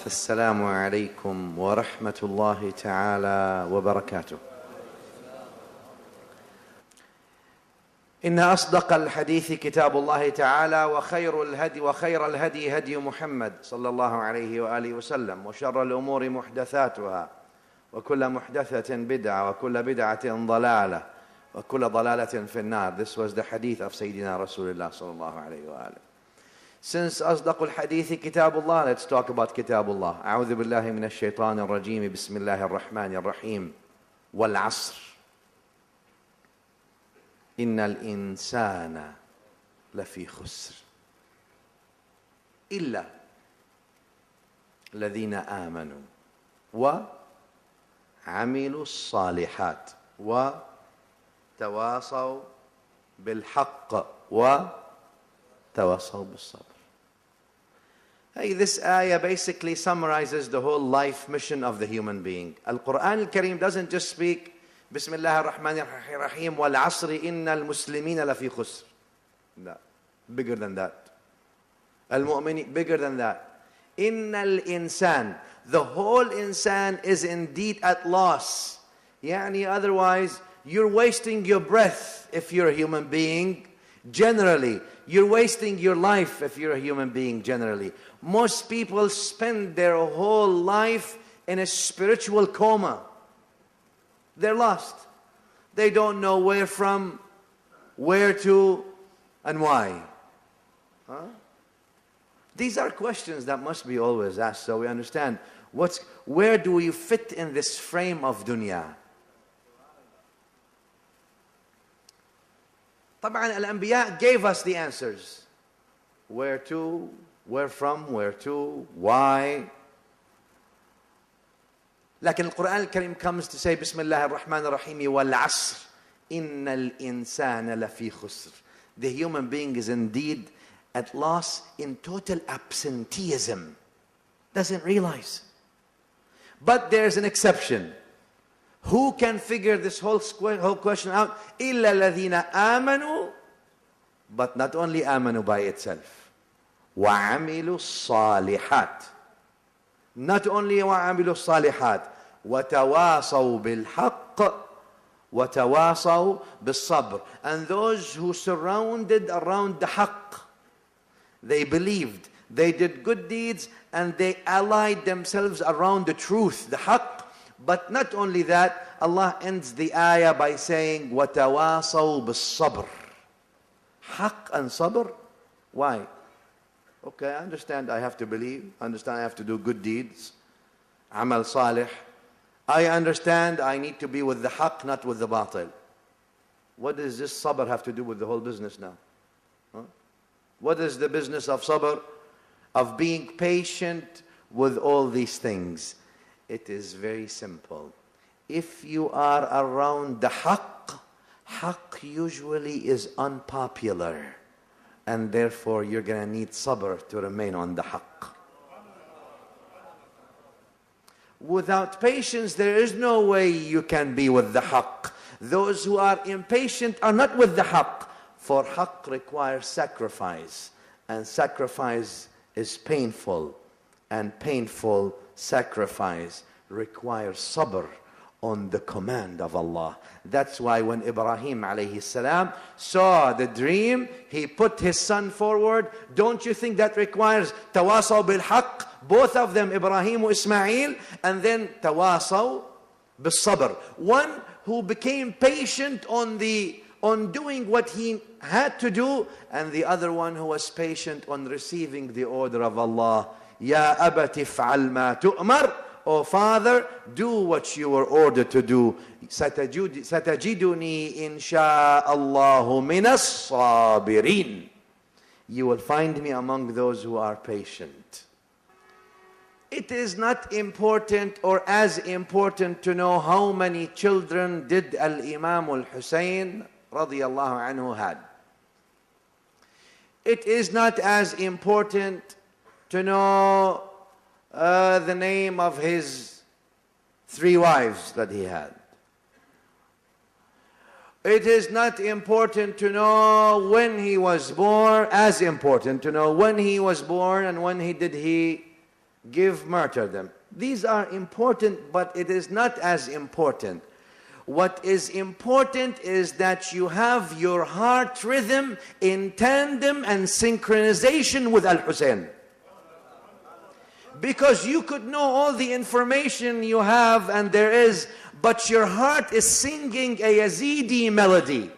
السلام عليكم ورحمة الله تعالى وبركاته. إن أصدق الحديث كتاب الله تعالى، وخير الهدي هدي محمد صلى الله عليه وآله وسلم، وشر الأمور محدثاتها، وكل محدثة بدعة، وكل بدعة ضلالة، وكل ضلالة في النار. This was the hadith of Sayyidina Rasulullah صلى الله عليه وآله. Since أصدق الحديث كتاب الله, let's talk about كتاب الله. أعوذ بالله من الشيطان الرجيم. بسم الله الرحمن الرحيم. والعصر إن الإنسان لفي خسر إلا الذين آمنوا وعملوا الصالحات وتواصوا بالحق وتواصوا بالصبر. Hey, this ayah basically summarizes the whole life mission of the human being. Al-Quran al-Kareem doesn't just speak Bismillah ar-Rahman ar-Rahim wal asri inna al-muslimina lafi khusr. No, bigger than that. Al-Mu'minin, bigger than that. Inna al-insan, the whole insan is indeed at loss. Yani otherwise, you're wasting your breath if you're a human being. Generally, you're wasting your life if you're a human being generally. Most people spend their whole life in a spiritual coma. They're lost. They don't know where from, where to, and why. Huh? These are questions that must be always asked so we understand where do we fit in this frame of dunya. طبعا الأنبياء gave us the answers. Where to, where from, where to, why. لكن القرآن الكريم comes to say بسم الله الرحمن الرحيم والعصر إن الإنسان لفي خسر. The human being is indeed at loss, in total absenteeism. Doesn't realize. But there's an exception. Who can figure this whole question out? إلا الذين آمنوا. But not only آمنوا by itself. وعملوا الصالحات. Not only وعملوا الصالحات. وتواصوا بالحق وتواصوا بالصبر. And those who surrounded around the haqq, they believed, they did good deeds, and they allied themselves around the truth, the haqq. But not only that, Allah ends the ayah by saying وتواصوا بالصبر. Haqq and sabr. Why? Okay, I understand I have to believe. I understand I have to do good deeds. Amal salih. I understand I need to be with the haqq, not with the batil. What does this sabr have to do with the whole business now? Huh? What is the business of sabr? Of being patient with all these things. It is very simple. If you are around the haqq, haqq usually is unpopular. And therefore, you're going to need sabr to remain on the haqq. Without patience, there is no way you can be with the haqq. Those who are impatient are not with the haqq. For haqq requires sacrifice. And sacrifice is painful. And painful sacrifice requires sabr on the command of Allah. That's why when Ibrahim alayhi salam saw the dream, he put his son forward. Don't you think that requires tawasaw bil haqq? Both of them, Ibrahim and Ismail, and then tawasaw bil sabr. One who became patient on doing what he had to do, and the other one who was patient on receiving the order of Allah. Ya abati fa'al ma tu'mar. Oh Father, do what you were ordered to do. Satajiduni insha'Allahu minas sabirin. You will find me among those who are patient. It is not important or as important to know how many children did Al-Imam Al-Hussain radiyallahu anhu had. It is not as important to know the name of his 3 wives that he had. It is not important to know when he was born, as important to know when he was born and when he murder them. These are important, but it is not as important. What is important is that you have your heart rhythm in tandem and synchronization with Al-Hussein. Because you could know all the information you have and there is, but your heart is singing a Yazidi melody.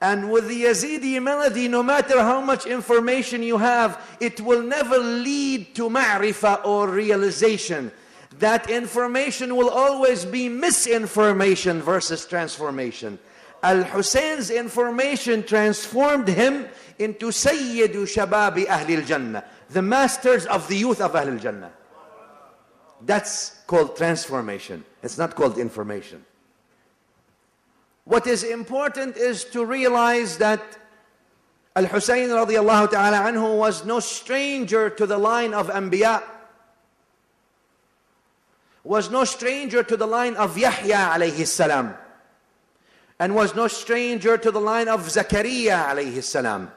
And with the Yazidi melody, no matter how much information you have, it will never lead to ma'rifah or realization. That information will always be misinformation versus transformation. Al-Hussein's information transformed him into Sayyidu Shababi Ahli al-Jannah, the masters of the youth of Ahli al-Jannah. That's called transformation. It's not called information. What is important is to realize that Al-Hussein radiallahu ta'ala anhu was no stranger to the line of Anbiya, was no stranger to the line of Yahya alayhi salam, and was no stranger to the line of Zakaria alayhi salam,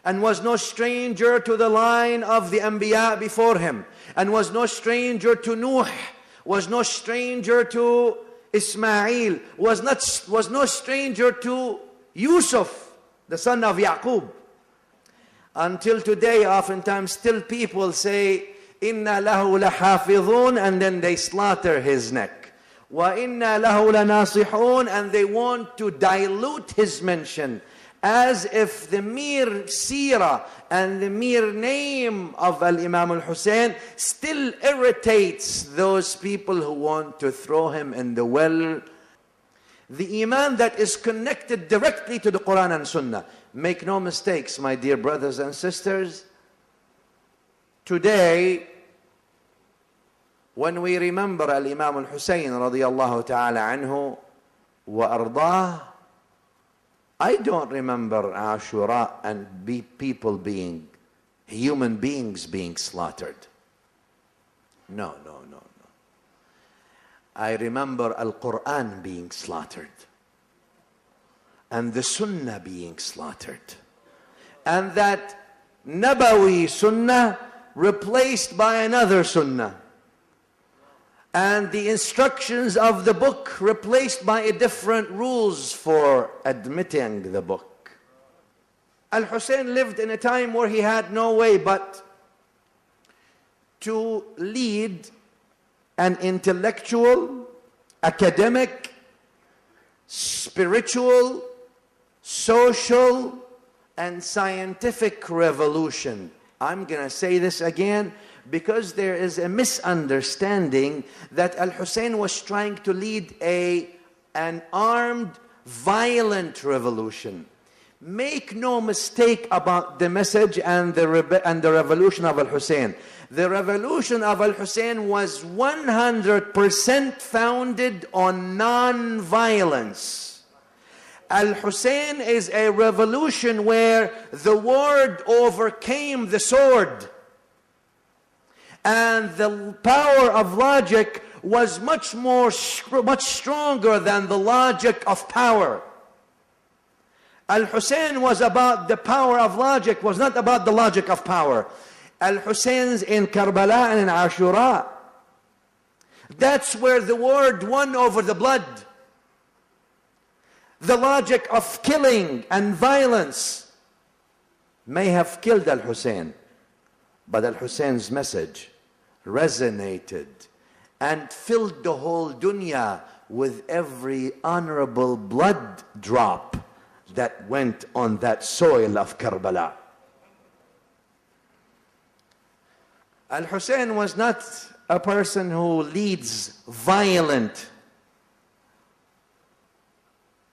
and was no stranger to the line of the Anbiya before him, and was no stranger to Nuh, was no stranger to Ismail, was no stranger to Yusuf, the son of Yaqub. Until today, oftentimes still people say, Inna lahu lahafidhun, and then they slaughter his neck. Wa inna lahu lanasihun, and they want to dilute his mention, as if the mere seerah and the mere name of Al-Imam Al-Hussein still irritates those people who want to throw him in the well. The iman that is connected directly to the Quran and Sunnah. Make no mistakes, my dear brothers and sisters. Today, when we remember Al-Imam Al-Hussein radiyallahu ta'ala anhu wa ardah, I don't remember Ashura and human beings being slaughtered. No. I remember Al-Quran being slaughtered, and the Sunnah being slaughtered, and that Nabawi Sunnah replaced by another Sunnah, and the instructions of the book replaced by a different rules for admitting the book. Al-Hussein lived in a time where he had no way but to lead an intellectual, academic, spiritual, social, and scientific revolution. I'm going to say this again, because there is a misunderstanding that Al-Hussein was trying to lead an armed, violent revolution. Make no mistake about the message and the revolution of Al-Hussein. The revolution of Al-Hussein was 100% founded on non-violence. Al-Hussein is a revolution where the word overcame the sword. And the power of logic was much stronger than the logic of power. Al-Hussein was about the power of logic, was not about the logic of power. Al-Hussein's in Karbala and in Ashura, that's where the word won over the blood. The logic of killing and violence may have killed Al-Hussein, but Al-Hussein's message resonated and filled the whole dunya with every honorable blood drop that went on that soil of Karbala. Al-Hussein was not a person who leads violent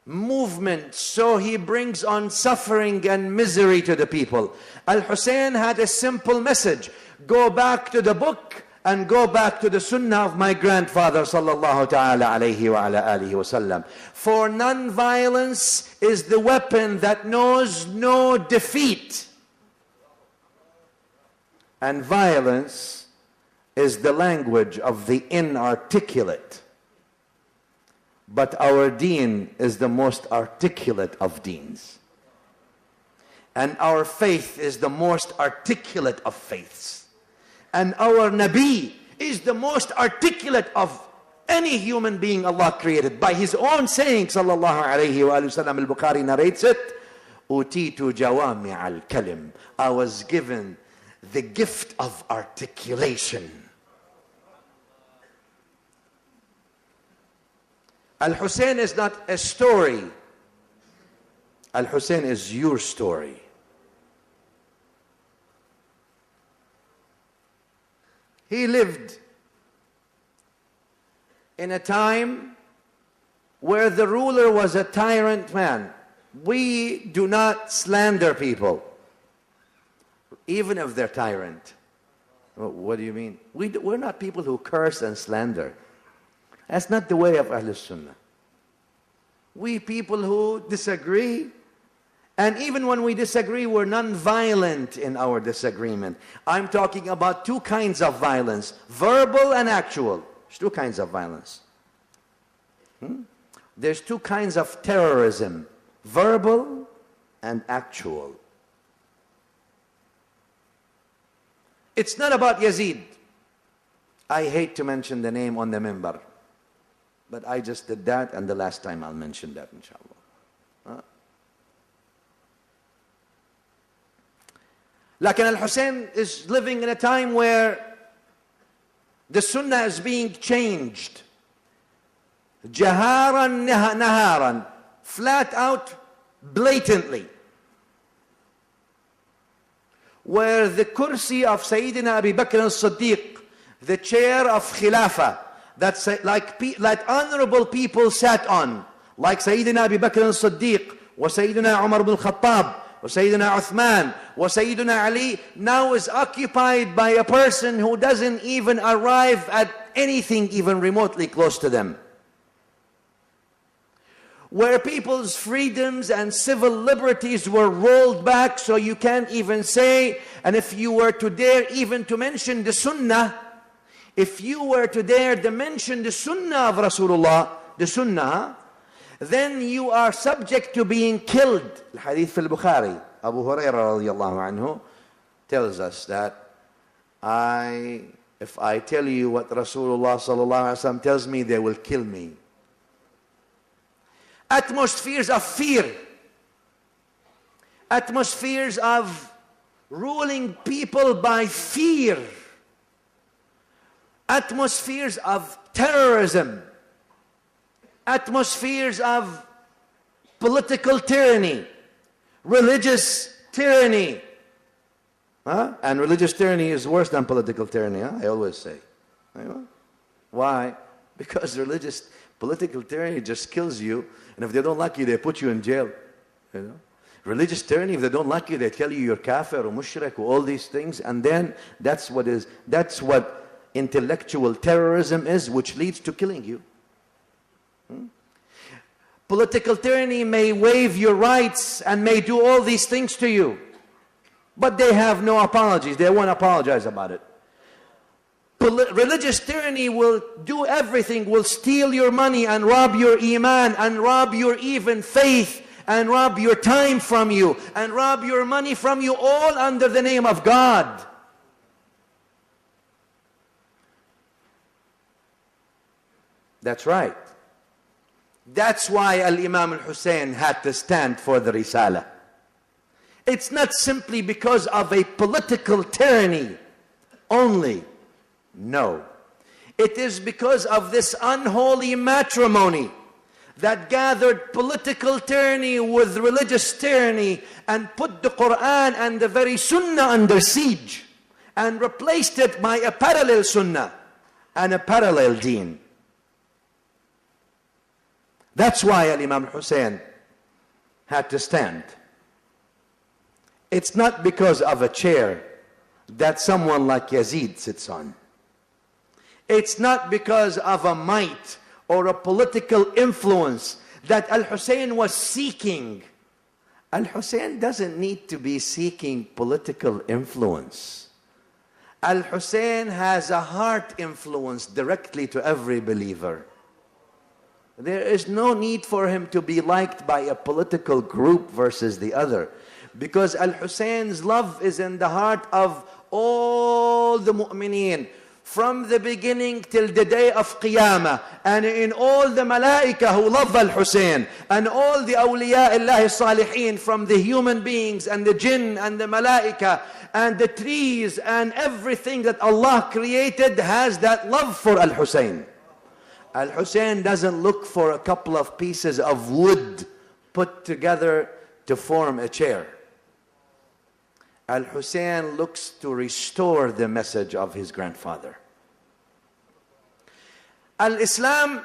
movement, so he brings on suffering and misery to the people. Al-Hussein had a simple message: go back to the book and go back to the sunnah of my grandfather sallallahu ta'ala alayhi wa ala alihi wa sallam. For non-violence is the weapon that knows no defeat, and violence is the language of the inarticulate. But our deen is the most articulate of deens, and our faith is the most articulate of faiths. And our Nabi is the most articulate of any human being Allah created. By his own saying, sallallahu alayhi wa sallam, al-Bukhari narrates it, Utitu jawami al-kalim. I was given the gift of articulation. Al-Hussain is not a story. Al-Hussain is your story. He lived in a time where the ruler was a tyrant man. We do not slander people, even if they're tyrant. What do you mean? We're not people who curse and slander. That's not the way of Ahlul Sunnah. We people who disagree, and even when we disagree, we're non-violent in our disagreement. I'm talking about two kinds of violence, verbal and actual. There's two kinds of violence. There's two kinds of terrorism, verbal and actual. It's not about Yazid. I hate to mention the name on the minbar, but I just did that, and the last time I'll mention that, inshallah. Lakin Al-Hussain is living in a time where the Sunnah is being changed. Jaharan naharan, flat out, blatantly. Where the kursi of Sayyidina Abu Bakr al-Siddiq, the chair of Khilafah, that's like honorable people sat on, like Sayyidina Abu Bakr al-Siddiq, wa Sayyidina Umar ibn al-Khattab, wa Sayyidina Uthman, wa Sayyidina Ali, now is occupied by a person who doesn't even arrive at anything even remotely close to them. Where people's freedoms and civil liberties were rolled back, so you can't even say, and if you were to dare even to mention the Sunnah, if you were to dare to mention the Sunnah of Rasulullah, the Sunnah, then you are subject to being killed. The hadith fil Bukhari, Abu Hurairah radiallahu anhu tells us that if I tell you what Rasulullah sallallahu alaihi wasallam tells me, they will kill me. Atmospheres of fear, atmospheres of ruling people by fear, atmospheres of terrorism, atmospheres of political tyranny, religious tyranny. And religious tyranny is worse than political tyranny, I always say. Why? Because political tyranny just kills you, and if they don't like you, they put you in jail. Religious tyranny, if they don't like you, they tell you you're kafir or mushrik or all these things, and then that's what intellectual terrorism is, which leads to killing you. Political tyranny may waive your rights and may do all these things to you, but they have no apologies. They won't apologize about it. Religious tyranny will do everything, will steal your money and rob your iman and rob your even faith and rob your time from you and rob your money from you, all under the name of God. That's right. That's why Al-Imam Al-Hussain had to stand for the Risala. It's not simply because of a political tyranny only. No. It is because of this unholy matrimony that gathered political tyranny with religious tyranny and put the Quran and the very Sunnah under siege and replaced it by a parallel Sunnah and a parallel deen. That's why Imam Hussain had to stand. It's not because of a chair that someone like Yazid sits on. It's not because of a might or a political influence that Al-Hussain was seeking. Al-Hussain doesn't need to be seeking political influence. Al-Hussain has a heart influence directly to every believer. There is no need for him to be liked by a political group versus the other, because Al-Hussain's love is in the heart of all the mu'mineen, from the beginning till the day of Qiyamah, and in all the malaika who love Al-Hussein, and all the awliya Allah salihin, from the human beings and the jinn and the malaika and the trees and everything that Allah created has that love for Al-Hussein. Al-Hussein doesn't look for a couple of pieces of wood put together to form a chair. Al-Hussein looks to restore the message of his grandfather. Al-Islam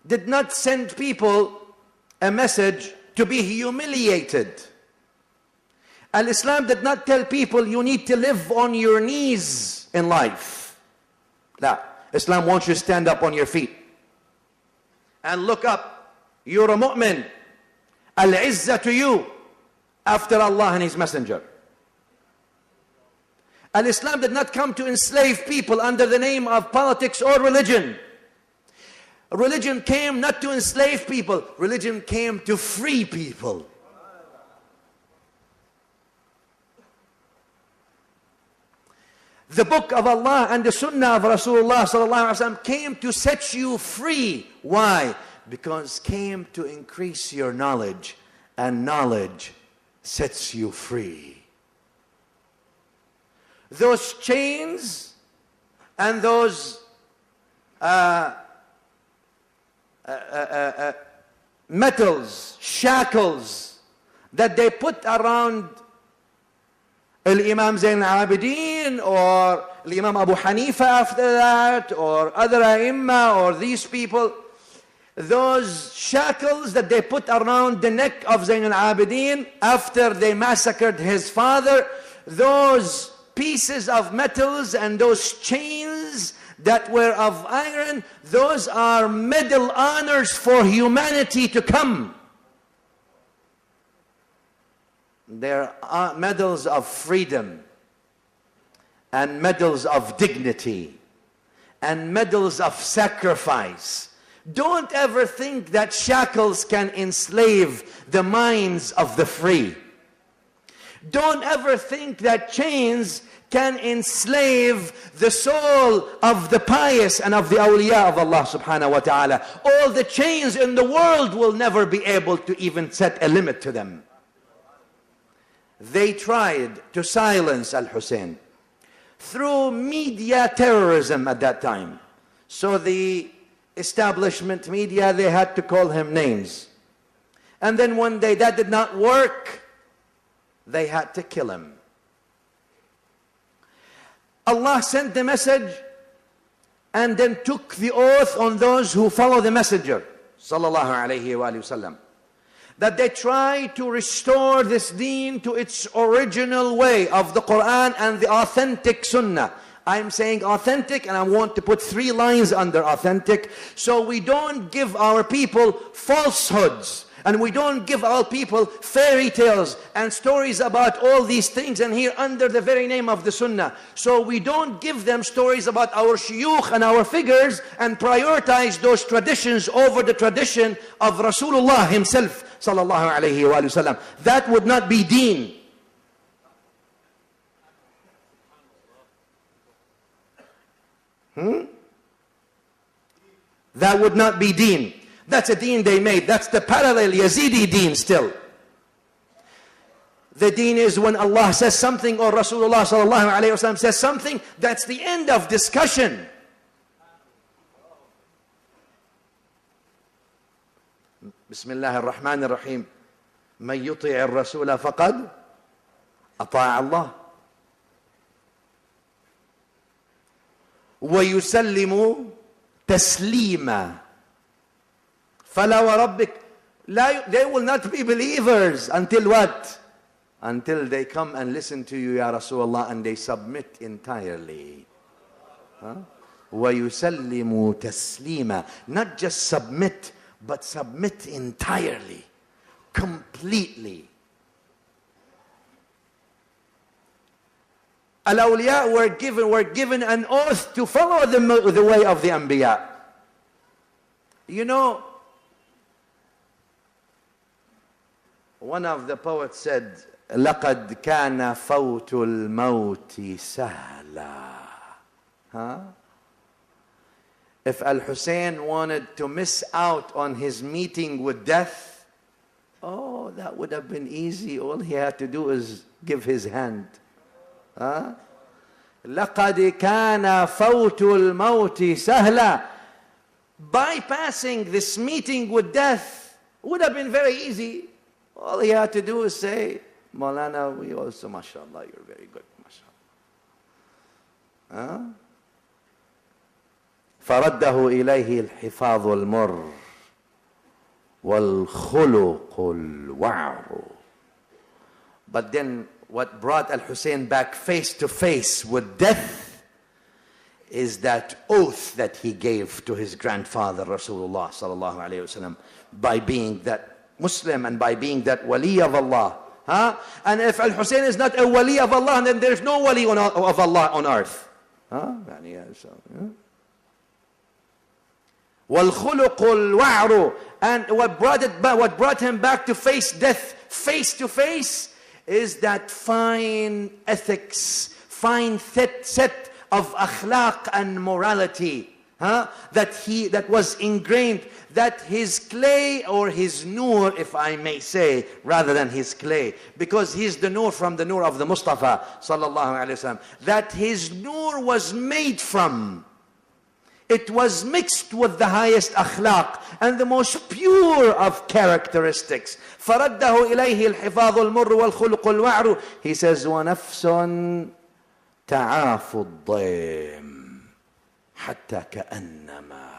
did not send people a message to be humiliated. Al-Islam did not tell people you need to live on your knees in life. No. Islam wants you to stand up on your feet and look up. You're a mu'min. Al-Izzah to you after Allah and His Messenger. Al-Islam did not come to enslave people under the name of politics or religion. Religion came not to enslave people. Religion came to free people. The book of Allah and the sunnah of Rasulullah sallallahu alaihi wasallam came to set you free. Why? Because came to increase your knowledge, and knowledge sets you free. Those chains and those metals, shackles that they put around Imam Zayn al-Abidin or Imam Abu Hanifa after that, or other Aimma, or these people, those shackles that they put around the neck of Zayn al-Abidin after they massacred his father, those pieces of metals and those chains that were of iron, those are medal honors for humanity to come. They're medals of freedom, and medals of dignity, and medals of sacrifice. Don't ever think that shackles can enslave the minds of the free. Don't ever think that chains can enslave the soul of the pious and of the awliya of Allah subhanahu wa ta'ala. All the chains in the world will never be able to even set a limit to them. They tried to silence Al-Hussein through media terrorism at that time. So the establishment media, they had to call him names. And then one day that did not work. They had to kill him. Allah sent the message and then took the oath on those who follow the messenger sallallahu alayhi wa sallam, that they try to restore this deen to its original way of the Quran and the authentic sunnah. I'm saying authentic, and I want to put 3 lines under authentic, so we don't give our people falsehoods, and we don't give our people fairy tales and stories about all these things, and here under the very name of the sunnah. So we don't give them stories about our shuyukh and our figures and prioritize those traditions over the tradition of Rasulullah himself sallallahu alayhi wa sallam. That would not be deen. That would not be deen. That's a deen they made. That's the parallel Yazidi deen still. The deen is when Allah says something or Rasulullah sallallahu alayhi wa sallam says something, that's the end of discussion. Bismillah ar-Rahman ar-Rahim. Man yuti' ar-Rasula faqad ata'a Allah. وَيُسَلِّمُ تَسْلِيمًا. فَلَا وَرَبِّكَ. They will not be believers until what? Until they come and listen to you, Ya Rasulullah, and they submit entirely. وَيُسَلِّمُ تَسْلِيمًا. Not just submit, but submit entirely, completely. Al-awliya were given an oath to follow the way of the Anbiya. You know, one of the poets said, لقد كان فوت الموت سهلا. Huh? If Al-Hussein wanted to miss out on his meeting with death, oh, that would have been easy. All he had to do is give his hand. Huh? لقد كان فوت الموت سهلا. Bypassing this meeting with death would have been very easy. All he had to do is say, Maulana, we also, mashallah, you're very good, mashallah. Huh? فرده إليه الحفاظ المر والخلق الوعر. But then what brought Al-Hussein back face to face with death is that oath that he gave to his grandfather Rasulullah sallallahu alayhi wasallam, by being that Muslim and by being that wali of Allah. Huh? And if Al-Hussein is not a wali of Allah, then there's no wali of Allah on earth. Huh? وَالْخُلُقُ الْوَعْرُ. And what brought him back to face death face to face is that fine ethics, fine set of akhlaq and morality, that was ingrained, that his clay, or his nur, if I may say, rather than his clay, because he's the nur from the nur of the Mustafa sallallahu alaihi wasallam, that his nur was made from. It was mixed with the highest akhlaq and the most pure of characteristics. فَرَدَّهُ إِلَيْهِ الْحِفَاظُ الْمُرُّ وَالْخُلُقُ الْوَعْرُ. He says, وَنَفْسٌ تَعَافُ الضَّيْمِ حَتَّى كَأَنَّمَا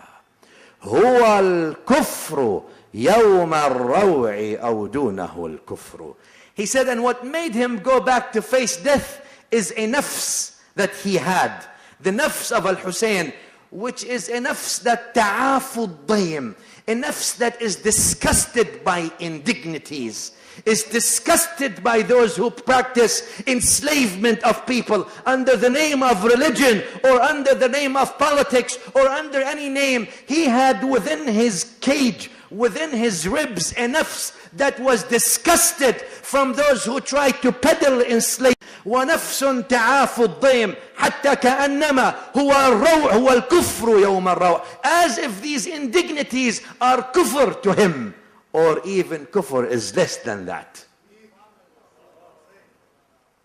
هُوَ الْكُفْرُ يَوْمَ الرَّوْعِ أَوْ دُونَهُ الْكُفْرُ. He said, and what made him go back to face death is a nafs that he had. The nafs of Al-Hussein, which is a nafs that ta'afu ad-daym, a nafs that is disgusted by indignities, is disgusted by those who practice enslavement of people under the name of religion or under the name of politics or under any name. He had within his cage, within his ribs, a nafs that was disgusted from those who tried to peddle enslavement. وَنَفْسٌ تَعَافُ الضَّيْمِ حَتَّى كَأَنَّمَا هُوَ الْكُفْرُ يَوْمَ الرَّوْعِ. As if these indignities are kufr to him, or even kufr is less than that.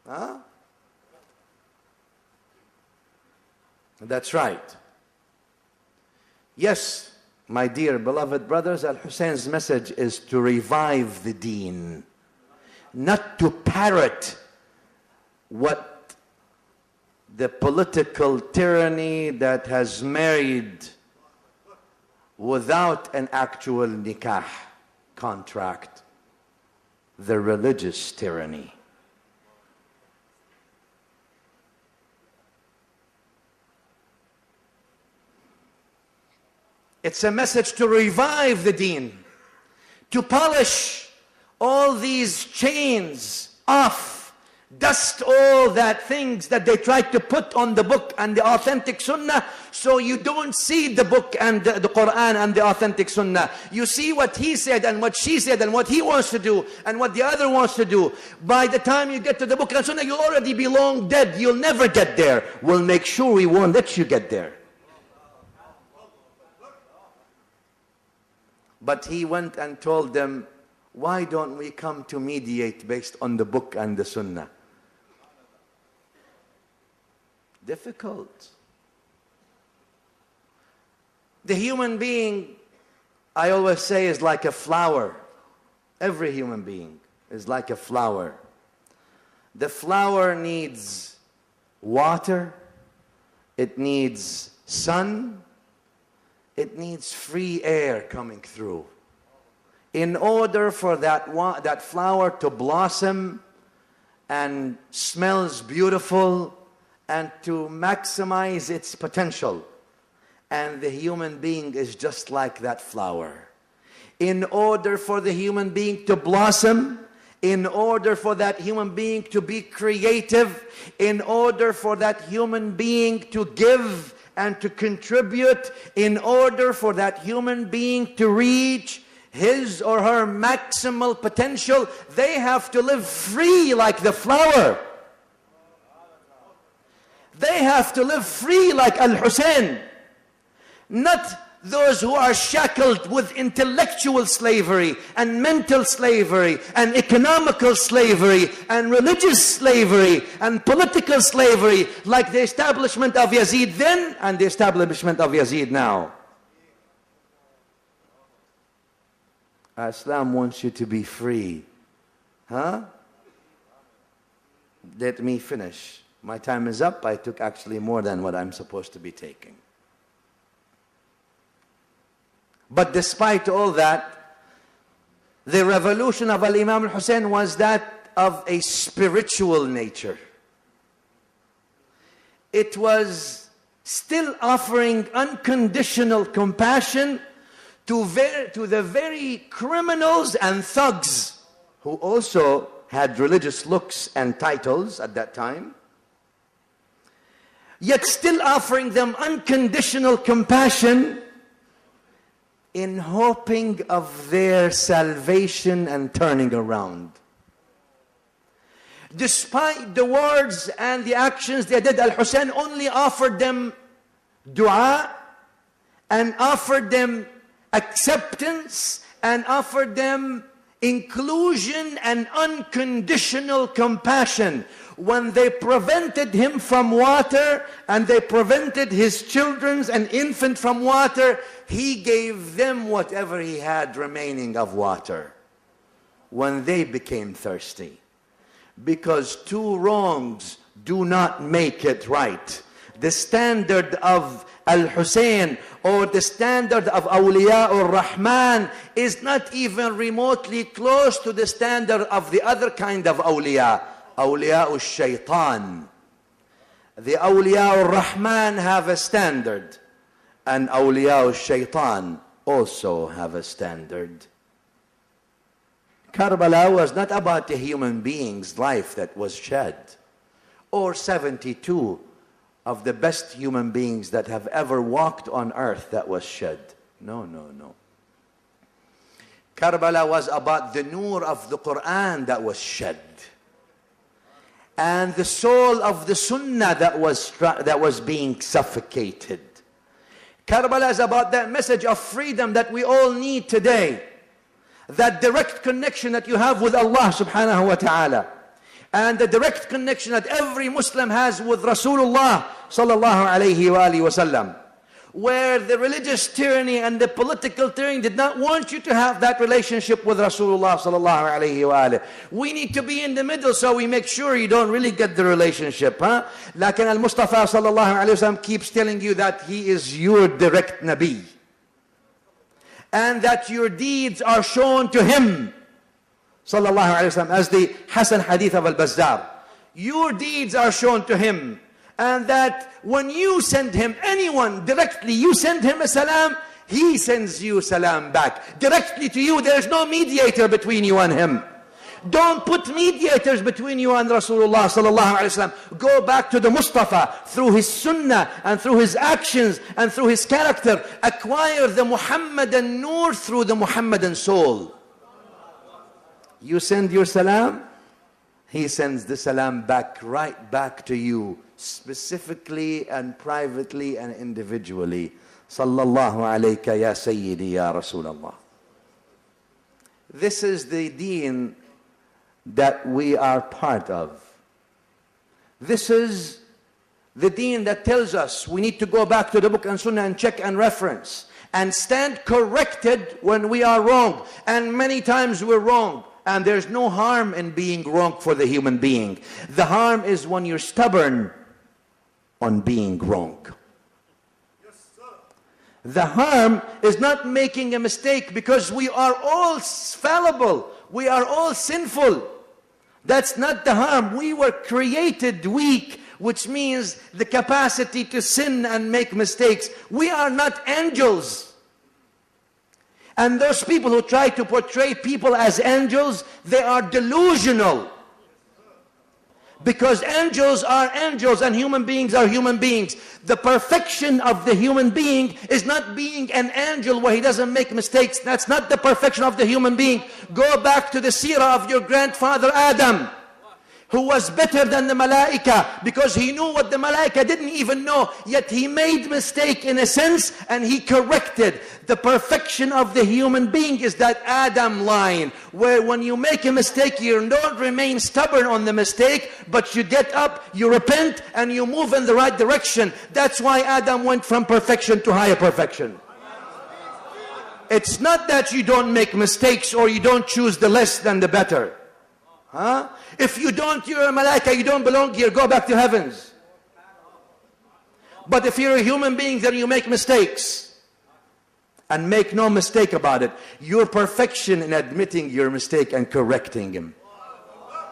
Huh? That's right. Yes, my dear beloved brothers, Al-Hussein's message is to revive the deen, not to parrot what the political tyranny that has married without an actual nikah contract, the religious tyranny. It's a message to revive the deen, to polish all these chains off, dust all that things that they tried to put on the book and the authentic sunnah, so you don't see the book and the Quran and the authentic sunnah. You see what he said and what she said and what he wants to do and what the other wants to do. By the time you get to the book and sunnah, you'll already be long dead. You'll never get there. We'll make sure we won't let you get there. But he went and told them, why don't we come to mediate based on the book and the sunnah? Difficult. The human being, I always say, is like a flower. Every human being is like a flower. The flower needs water, it needs sun, it needs free air coming through. In order for that flower to blossom and smells beautiful and to maximize its potential. And the human being is just like that flower. In order for the human being to blossom, in order for that human being to be creative, in order for that human being to give and to contribute, in order for that human being to reach his or her maximal potential, they have to live free like the flower. They have to live free like Al-Hussain. Not those who are shackled with intellectual slavery and mental slavery and economical slavery and religious slavery and political slavery, like the establishment of Yazid then and the establishment of Yazid now. Islam wants you to be free. Huh? Let me finish. My time is up. I took actually more than what I'm supposed to be taking. But despite all that, the revolution of Al-Imam Al-Hussain was that of a spiritual nature. It was still offering unconditional compassion to the very criminals and thugs who also had religious looks and titles at that time, yet still offering them unconditional compassion in hoping of their salvation and turning around. Despite the words and the actions they did, Al-Hussain only offered them dua and offered them acceptance and offered them inclusion and unconditional compassion. When they prevented him from water and they prevented his children and infant from water, he gave them whatever he had remaining of water when they became thirsty. Because two wrongs do not make it right. The standard of Al-Hussain or the standard of Awliya Ar-Rahman is not even remotely close to the standard of the other kind of awliya, Awliya Al-Shaytan. The Awliya Ar-Rahman have a standard, and Awliya Al-Shaytan also have a standard. Karbala was not about the human being's life that was shed, or 72 of the best human beings that have ever walked on earth that was shed. No, no, no. Karbala was about the nur of the Quran that was shed, and the soul of the Sunnah that was being suffocated. Karbala is about that message of freedom that we all need today. That direct connection that you have with Allah subhanahu wa ta'ala. And the direct connection that every Muslim has with Rasulullah sallallahu alayhi wa alihi wa sallam. Where the religious tyranny and the political tyranny did not want you to have that relationship with Rasulullah sallallahu alayhi wa alihi. We need to be in the middle so we make sure you don't really get the relationship. Lakin al-Mustafa sallallahu alayhi wa sallam keeps telling you that he is your direct Nabi. And that your deeds are shown to him. Sallallahu alayhi wa sallam, as the Hasan hadith of Al-Bazzar. Your deeds are shown to him. And that when you send him, anyone directly, you send him a salam, he sends you salam back. Directly to you, there is no mediator between you and him. Don't put mediators between you and Rasulullah sallallahu alayhi wa sallam. Go back to the Mustafa through his sunnah and through his actions and through his character. Acquire the Muhammadan nur through the Muhammadan soul. You send your salam, he sends the salam back, right back to you, specifically and privately and individually. Sallallahu alayka ya Sayyidi ya Rasulallah. This is the deen that we are part of. This is the deen that tells us we need to go back to the book and sunnah and check and reference and stand corrected when we are wrong. And many times we're wrong. And there's no harm in being wrong for the human being. The harm is when you're stubborn on being wrong. Yes, sir. The harm is not making a mistake, because we are all fallible. We are all sinful. That's not the harm. We were created weak, which means the capacity to sin and make mistakes. We are not angels. And those people who try to portray people as angels, they are delusional. Because angels are angels and human beings are human beings. The perfection of the human being is not being an angel where he doesn't make mistakes. That's not the perfection of the human being. Go back to the seerah of your grandfather Adam, who was better than the malaika because he knew what the malaika didn't even know, yet he made mistake in a sense and he corrected. The perfection of the human being is that Adam line, where when you make a mistake you don't remain stubborn on the mistake, but you get up, you repent, and you move in the right direction. That's why Adam went from perfection to higher perfection. It's not that you don't make mistakes or you don't choose the less than the better. Huh? If you don't, you're a malaika, you don't belong here, go back to heavens. But if you're a human being, then you make mistakes. And make no mistake about it, your perfection in admitting your mistake and correcting him.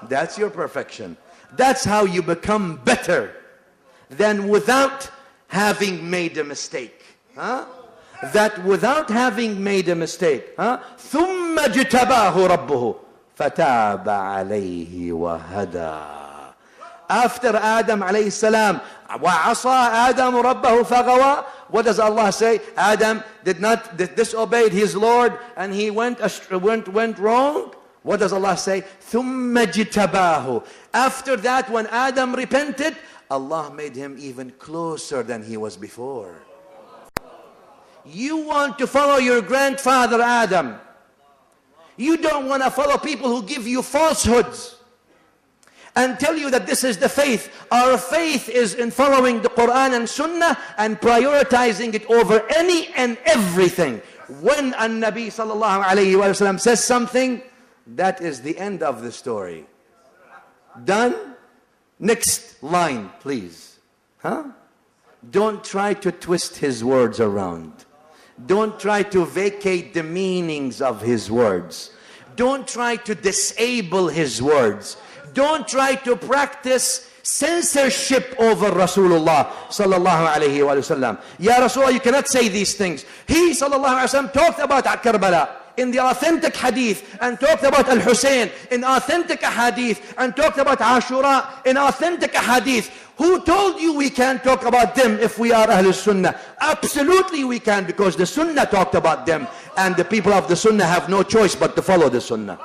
That's your perfection. That's how you become better than without having made a mistake. Huh? That without having made a mistake. ثُمَّ جِتَبَاهُ رَبُّهُ فَتَابَ عَلَيْهِ وَهَدَى. After Adam alayhi salam, وَعَصَى آدَمُ رَبَّهُ فَغَوَى. What does Allah say? Adam disobeyed his Lord and he went wrong. What does Allah say? ثُمَّ جِتَبَاهُ. After that, when Adam repented, Allah made him even closer than he was before. You want to follow your grandfather Adam. You don't want to follow people who give you falsehoods and tell you that this is the faith. Our faith is in following the Quran and Sunnah and prioritizing it over any and everything. When An-Nabi sallallahu alayhi wa sallam says something, that is the end of the story. Done? Next line, please. Don't try to twist his words around. Don't try to vacate the meanings of his words. Don't try to disable his words. Don't try to practice censorship over Rasulullah sallallahu alayhi wa sallam. Ya Rasulullah, you cannot say these things. He sallallahu alayhi wa sallam talked about Karbala in the authentic hadith, and talked about Al-Hussain in authentic hadith, and talked about Ashura in authentic hadith. Who told you we can't talk about them if we are Ahlul Sunnah? Absolutely we can, because the Sunnah talked about them, and the people of the Sunnah have no choice but to follow the Sunnah.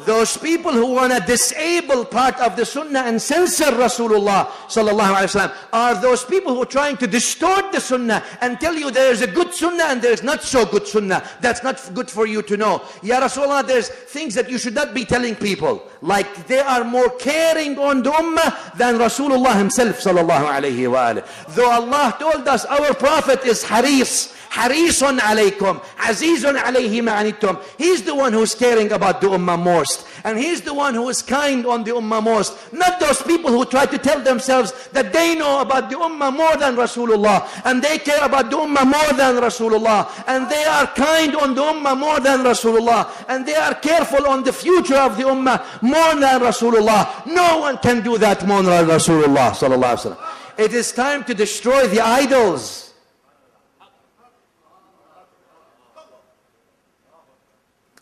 Those people who want to disable part of the Sunnah and censor Rasulullah sallallahu alaihi wasallam are those people who are trying to distort the Sunnah and tell you there is a good Sunnah and there is not so good Sunnah. That's not good for you to know. Ya Rasulullah, there's things that you should not be telling people. Like they are more caring on the Ummah than Rasulullah himself sallallahu alaihi wa alihi. Though Allah told us our Prophet is Harisun alaykum, Azizun alayhi ma'anittum. He's the one who's caring about the Ummah most. And he's the one who is kind on the Ummah most. Not those people who try to tell themselves that they know about the Ummah more than Rasulullah. And they care about the Ummah more than Rasulullah. And they are kind on the Ummah more than Rasulullah. And they are careful on the future of the Ummah more than Rasulullah. No one can do that more than Rasulullah sallallahu alaihi wasallam. It is time to destroy the idols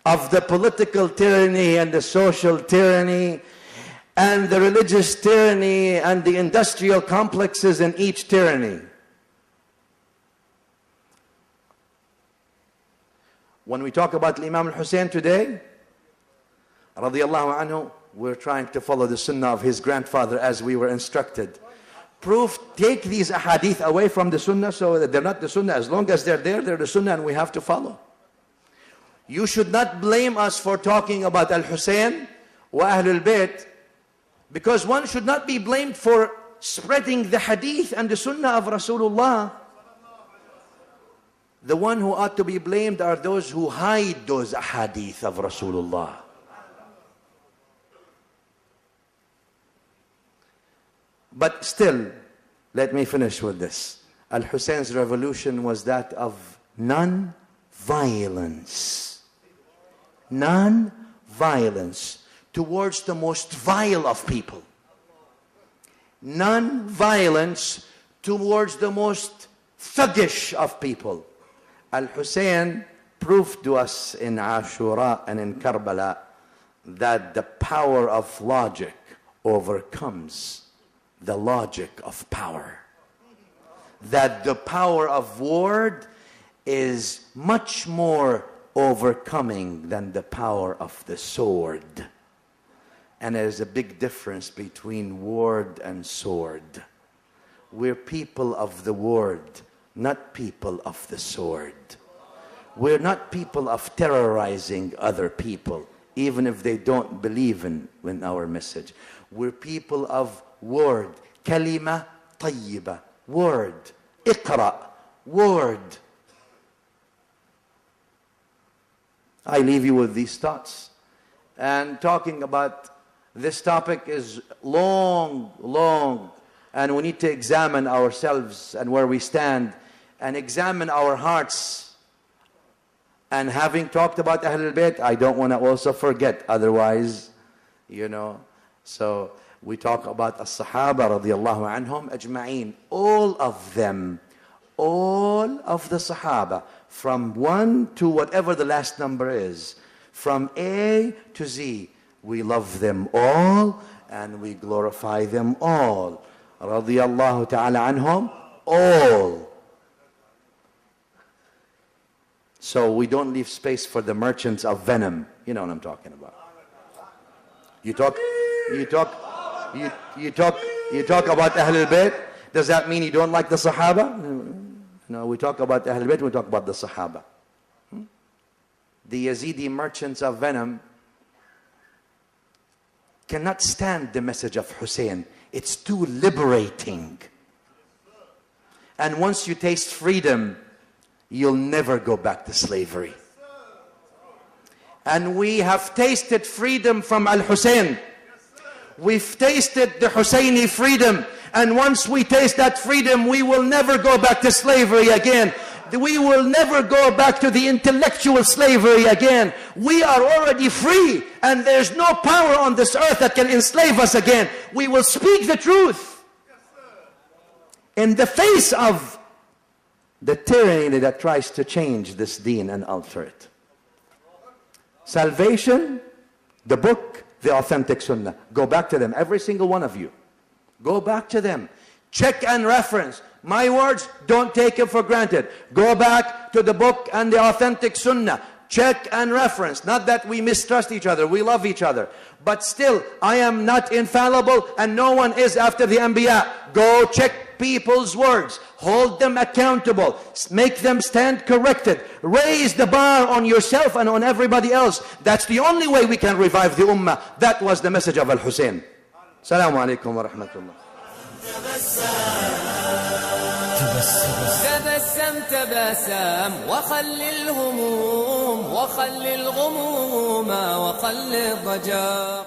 of the political tyranny and the social tyranny and the religious tyranny and the industrial complexes in each tyranny. When we talk about Imam Hussain today, radiyallahu anhu, we're trying to follow the sunnah of his grandfather as we were instructed. Proof, take these ahadith away from the sunnah so that they're not the sunnah. As long as they're there, they're the sunnah and we have to follow. You should not blame us for talking about Al-Hussain wa Ahlul Bayt, because one should not be blamed for spreading the hadith and the sunnah of Rasulullah. The one who ought to be blamed are those who hide those hadith of Rasulullah. But still, let me finish with this. Al-Hussein's revolution was that of non-violence. Non-violence towards the most vile of people. Non-violence towards the most thuggish of people. Al-Hussain proved to us in Ashura and in Karbala that the power of logic overcomes the logic of power. That the power of word is much more overcoming than the power of the sword. And there's a big difference between word and sword. We're people of the word, not people of the sword. We're not people of terrorizing other people, even if they don't believe in our message. We're people of word. Kalima tayyiba. Word. Iqra. Word. I leave you with these thoughts. And talking about this topic is long, and we need to examine ourselves and where we stand and examine our hearts. And having talked about Ahlul Bayt, I don't want to also forget, otherwise, so we talk about As-Sahaba radiallahu anhum ajma'een, all of them, all of the Sahaba, from 1 to whatever the last number is, from A to Z, we love them all and we glorify them all. Radiallahu ta'ala anhum, all. So we don't leave space for the merchants of venom. You know what I'm talking about. You talk about Ahlul Bayt. Does that mean you don't like the Sahaba? No, we talk about Ahlul Bayt, we talk about the Sahaba. The Yazidi merchants of venom cannot stand the message of Hussain. It's too liberating. And once you taste freedom, you'll never go back to slavery. And we have tasted freedom from Al-Hussain. We've tasted the Hussaini freedom. And once we taste that freedom, we will never go back to slavery again. We will never go back to the intellectual slavery again. We are already free, and there's no power on this earth that can enslave us again. We will speak the truth in the face of the tyranny that tries to change this deen and alter it. Salvation, the book, the authentic sunnah. Go back to them, every single one of you. Go back to them. Check and reference. My words, don't take them for granted. Go back to the book and the authentic sunnah. Check and reference. Not that we mistrust each other. We love each other. But still, I am not infallible and no one is after the Anbiya. Go check people's words. Hold them accountable. Make them stand corrected. Raise the bar on yourself and on everybody else. That's the only way we can revive the ummah. That was the message of Al-Hussain. Assalamu alaikum wa rahmatullah. تبسم وخل الهموم وخل الغموم وخل الضجر